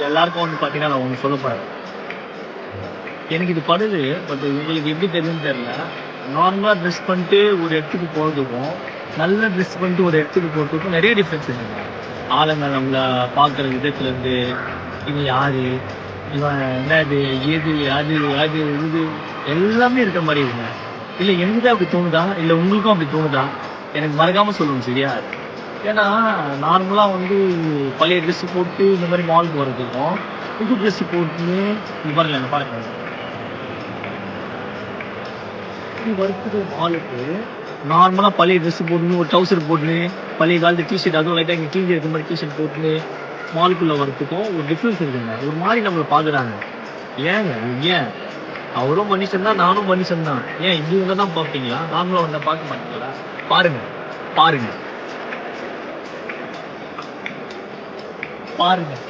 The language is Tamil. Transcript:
எல்லாருக்கும் வந்து பார்த்தீங்கன்னா, நான் ஒண்ணு சொல்லப் போறேன். எனக்கு இது படுது. பட் உங்களுக்கு எப்படி தெரியும்னு தெரியல. நார்மலா ட்ரெஸ் பண்ணிட்டு ஒரு இடத்துக்கு போறதுக்கும், நல்ல ட்ரெஸ் பண்ணிட்டு ஒரு இடத்துக்கு போறதுக்கும் நெறைய டிஃபரன்ஸ் இருக்குங்க. ஆளுங்க நம்மள பார்க்குற விதத்துலருந்து, இவன் யாரு? இவன் என்னது? ஏது? அது, அது, இது எல்லாமே இருக்க மாரி இருக்குங்க. இல்ல எனக்கு தான் அப்படி தோணுதா? இல்ல உங்களுக்கும் அப்படி தோணுதா? எனக்கு மறக்காம சொல்லுங்க சரியா? ஏன்னா, நார்மலா வந்து பழைய ட்ரெஸ் போட்டு இந்த மாரி மால் போறதுக்கும், புது ட்ரெஸ் போட்டுன்னு இங்க பாருங்க, இங்க பாருங்க. இப்படி வர்றதுக்கு மாலுக்கு நார்மலா பழைய ட்ரெஸ் போட்டுன்னு, ஒரு ட்ரவுசர் போட்டுன்னு, பழைய காலத்து டீ ஷர்ட் அதுவும் லைட்டா இங்க கிழிஞ்சு இருக்க மாரி டீ ஷர்ட் போட்டுன்னு, மாலுக்குள்ள வர்றதுக்கும் ஒரு டிஃபரன்ஸ் இருக்குங்க. ஒரு மாரி நம்மள பார்க்குறாங்க. ஏங்க? ஏன்? அவரும் மனுஷன் தான், நானும் மனுஷன் தான். ஏன் இப்படி வந்தா தான் பார்ப்பீங்களா? நார்மலா வந்தா பார்க்க மாட்டீங்களா? பாருங்க, பாருங்க, பாருங்க.